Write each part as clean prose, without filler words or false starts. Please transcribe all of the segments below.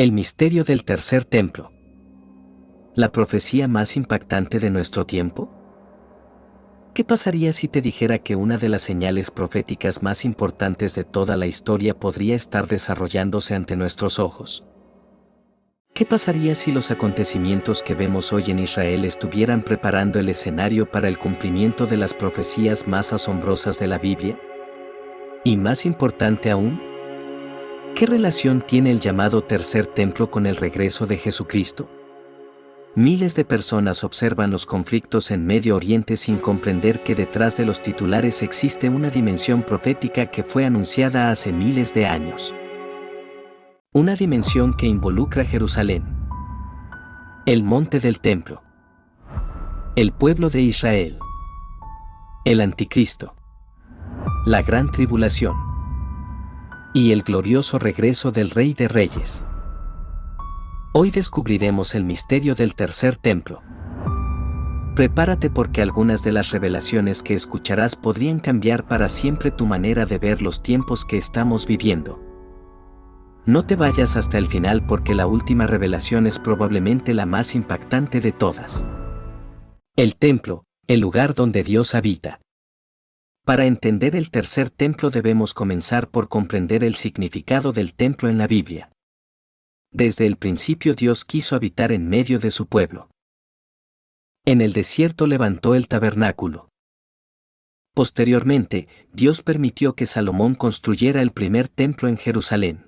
El misterio del tercer templo. ¿La profecía más impactante de nuestro tiempo? ¿Qué pasaría si te dijera que una de las señales proféticas más importantes de toda la historia podría estar desarrollándose ante nuestros ojos? ¿Qué pasaría si los acontecimientos que vemos hoy en Israel estuvieran preparando el escenario para el cumplimiento de las profecías más asombrosas de la Biblia? Y más importante aún, ¿qué relación tiene el llamado tercer templo con el regreso de Jesucristo? Miles de personas observan los conflictos en Medio Oriente sin comprender que detrás de los titulares existe una dimensión profética que fue anunciada hace miles de años. Una dimensión que involucra Jerusalén, el monte del templo, el pueblo de Israel, el anticristo, la gran tribulación y el glorioso regreso del Rey de Reyes. Hoy descubriremos el misterio del tercer templo. Prepárate porque algunas de las revelaciones que escucharás podrían cambiar para siempre tu manera de ver los tiempos que estamos viviendo. No te vayas hasta el final porque la última revelación es probablemente la más impactante de todas. El templo, el lugar donde Dios habita. Para entender el tercer templo debemos comenzar por comprender el significado del templo en la Biblia. Desde el principio Dios quiso habitar en medio de su pueblo. En el desierto levantó el tabernáculo. Posteriormente, Dios permitió que Salomón construyera el primer templo en Jerusalén.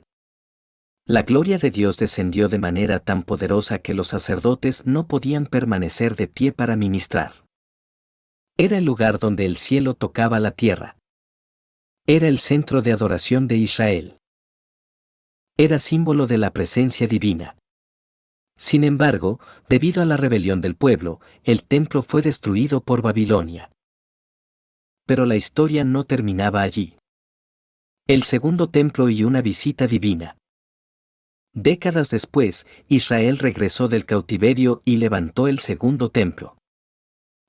La gloria de Dios descendió de manera tan poderosa que los sacerdotes no podían permanecer de pie para ministrar. Era el lugar donde el cielo tocaba la tierra. Era el centro de adoración de Israel. Era símbolo de la presencia divina. Sin embargo, debido a la rebelión del pueblo, el templo fue destruido por Babilonia. Pero la historia no terminaba allí. El segundo templo y una visita divina. Décadas después, Israel regresó del cautiverio y levantó el segundo templo.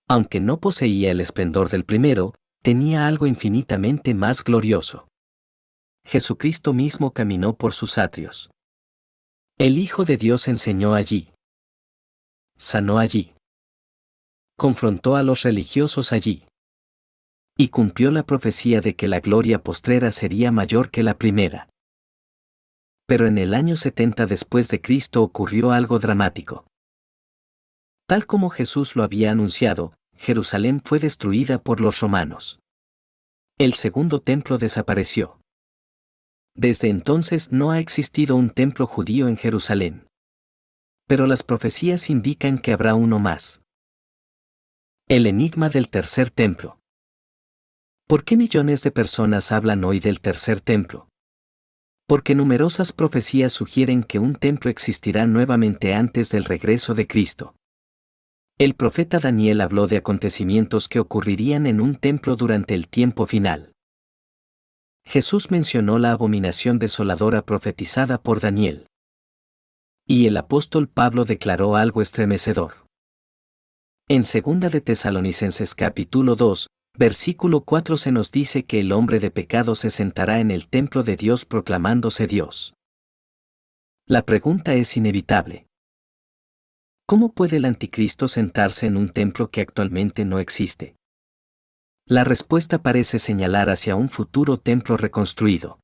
Aunque no poseía el esplendor del primero, tenía algo infinitamente más glorioso. Jesucristo mismo caminó por sus atrios. El Hijo de Dios enseñó allí. Sanó allí. Confrontó a los religiosos allí. Y cumplió la profecía de que la gloria postrera sería mayor que la primera. Pero en el año 70 después de Cristo ocurrió algo dramático. Tal como Jesús lo había anunciado, Jerusalén fue destruida por los romanos. El segundo templo desapareció. Desde entonces no ha existido un templo judío en Jerusalén. Pero las profecías indican que habrá uno más. El enigma del tercer templo. ¿Por qué millones de personas hablan hoy del tercer templo? Porque numerosas profecías sugieren que un templo existirá nuevamente antes del regreso de Cristo. El profeta Daniel habló de acontecimientos que ocurrirían en un templo durante el tiempo final. Jesús mencionó la abominación desoladora profetizada por Daniel. Y el apóstol Pablo declaró algo estremecedor. En 2 de Tesalonicenses capítulo 2, versículo 4 se nos dice que el hombre de pecado se sentará en el templo de Dios proclamándose Dios. La pregunta es inevitable. ¿Cómo puede el anticristo sentarse en un templo que actualmente no existe? La respuesta parece señalar hacia un futuro templo reconstruido.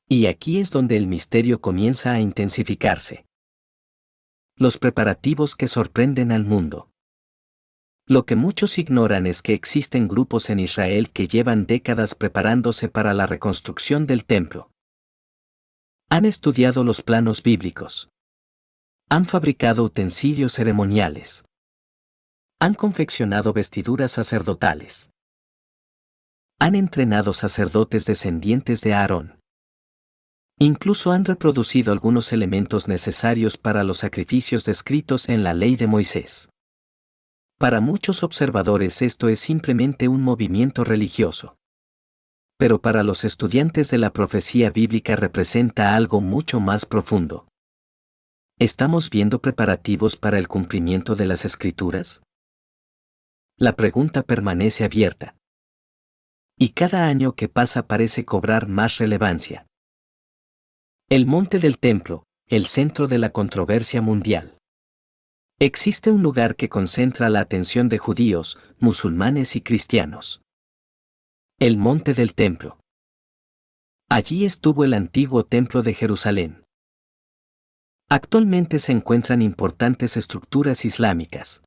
Y aquí es donde el misterio comienza a intensificarse. Los preparativos que sorprenden al mundo. Lo que muchos ignoran es que existen grupos en Israel que llevan décadas preparándose para la reconstrucción del templo. Han estudiado los planos bíblicos. Han fabricado utensilios ceremoniales. Han confeccionado vestiduras sacerdotales. Han entrenado sacerdotes descendientes de Aarón. Incluso han reproducido algunos elementos necesarios para los sacrificios descritos en la ley de Moisés. Para muchos observadores esto es simplemente un movimiento religioso. Pero para los estudiantes de la profecía bíblica representa algo mucho más profundo. ¿Estamos viendo preparativos para el cumplimiento de las Escrituras? La pregunta permanece abierta. Y cada año que pasa parece cobrar más relevancia. El monte del templo, el centro de la controversia mundial. Existe un lugar que concentra la atención de judíos, musulmanes y cristianos. El Monte del Templo. Allí estuvo el antiguo Templo de Jerusalén. Actualmente se encuentran importantes estructuras islámicas.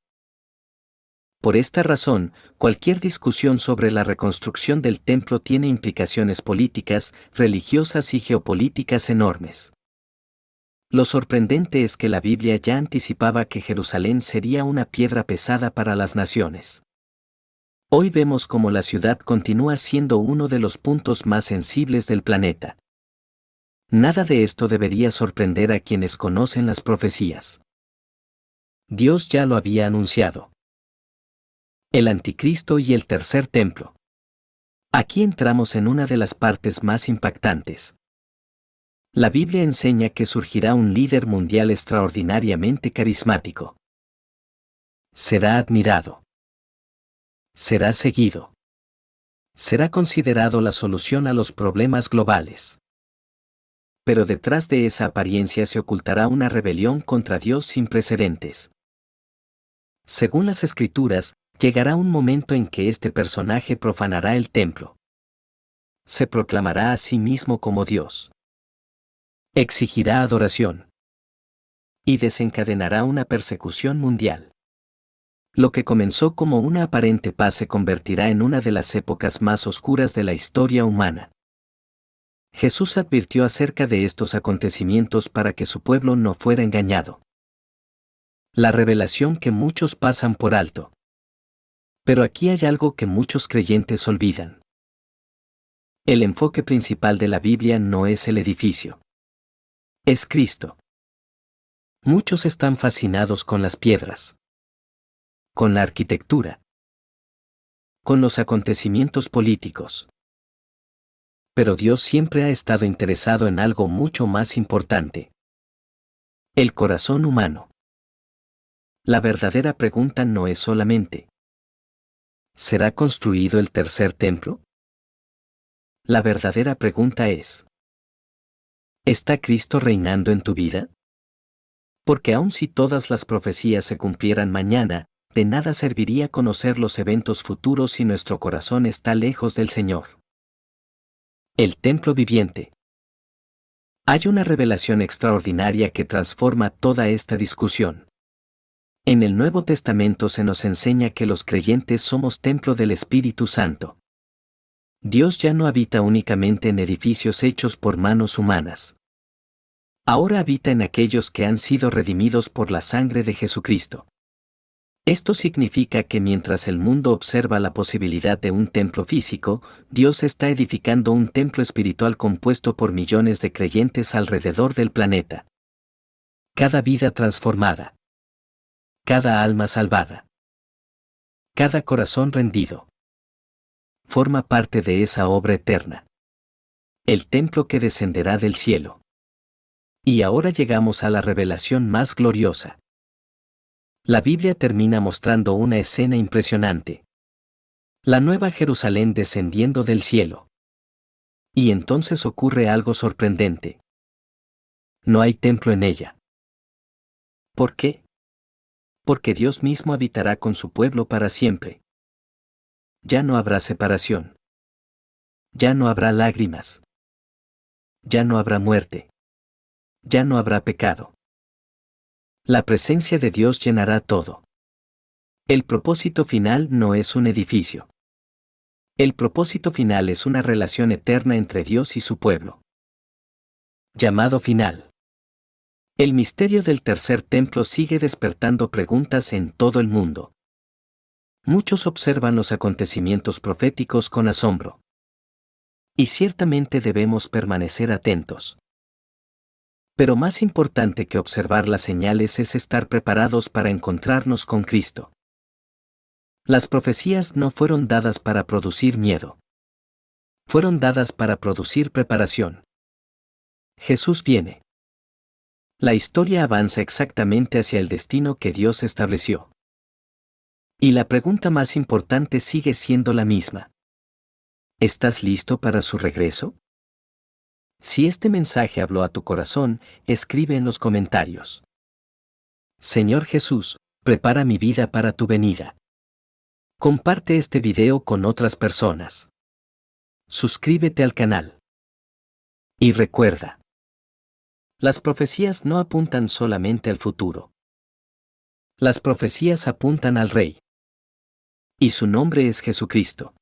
Por esta razón, cualquier discusión sobre la reconstrucción del templo tiene implicaciones políticas, religiosas y geopolíticas enormes. Lo sorprendente es que la Biblia ya anticipaba que Jerusalén sería una piedra pesada para las naciones. Hoy vemos cómo la ciudad continúa siendo uno de los puntos más sensibles del planeta. Nada de esto debería sorprender a quienes conocen las profecías. Dios ya lo había anunciado. El Anticristo y el tercer templo. Aquí entramos en una de las partes más impactantes. La Biblia enseña que surgirá un líder mundial extraordinariamente carismático. Será admirado. Será seguido. Será considerado la solución a los problemas globales. Pero detrás de esa apariencia se ocultará una rebelión contra Dios sin precedentes. Según las Escrituras, llegará un momento en que este personaje profanará el templo. Se proclamará a sí mismo como Dios. Exigirá adoración. Y desencadenará una persecución mundial. Lo que comenzó como una aparente paz se convertirá en una de las épocas más oscuras de la historia humana. Jesús advirtió acerca de estos acontecimientos para que su pueblo no fuera engañado. La revelación que muchos pasan por alto. Pero aquí hay algo que muchos creyentes olvidan. El enfoque principal de la Biblia no es el edificio. Es Cristo. Muchos están fascinados con las piedras, con la arquitectura, con los acontecimientos políticos. Pero Dios siempre ha estado interesado en algo mucho más importante. El corazón humano. La verdadera pregunta no es solamente: ¿será construido el tercer templo? La verdadera pregunta es: ¿está Cristo reinando en tu vida? Porque aun si todas las profecías se cumplieran mañana, de nada serviría conocer los eventos futuros si nuestro corazón está lejos del Señor. El templo viviente. Hay una revelación extraordinaria que transforma toda esta discusión. En el Nuevo Testamento se nos enseña que los creyentes somos templo del Espíritu Santo. Dios ya no habita únicamente en edificios hechos por manos humanas. Ahora habita en aquellos que han sido redimidos por la sangre de Jesucristo. Esto significa que mientras el mundo observa la posibilidad de un templo físico, Dios está edificando un templo espiritual compuesto por millones de creyentes alrededor del planeta. Cada vida transformada. Cada alma salvada. Cada corazón rendido. Forma parte de esa obra eterna. El templo que descenderá del cielo. Y ahora llegamos a la revelación más gloriosa. La Biblia termina mostrando una escena impresionante. La Nueva Jerusalén descendiendo del cielo. Y entonces ocurre algo sorprendente. No hay templo en ella. ¿Por qué? Porque Dios mismo habitará con su pueblo para siempre. Ya no habrá separación. Ya no habrá lágrimas. Ya no habrá muerte. Ya no habrá pecado. La presencia de Dios llenará todo. El propósito final no es un edificio. El propósito final es una relación eterna entre Dios y su pueblo. Llamado final. El misterio del tercer templo sigue despertando preguntas en todo el mundo. Muchos observan los acontecimientos proféticos con asombro. Y ciertamente debemos permanecer atentos. Pero más importante que observar las señales es estar preparados para encontrarnos con Cristo. Las profecías no fueron dadas para producir miedo. Fueron dadas para producir preparación. Jesús viene. La historia avanza exactamente hacia el destino que Dios estableció. Y la pregunta más importante sigue siendo la misma. ¿Estás listo para su regreso? Si este mensaje habló a tu corazón, escribe en los comentarios. Señor Jesús, prepara mi vida para tu venida. Comparte este video con otras personas. Suscríbete al canal. Y recuerda, las profecías no apuntan solamente al futuro. Las profecías apuntan al Rey. Y su nombre es Jesucristo.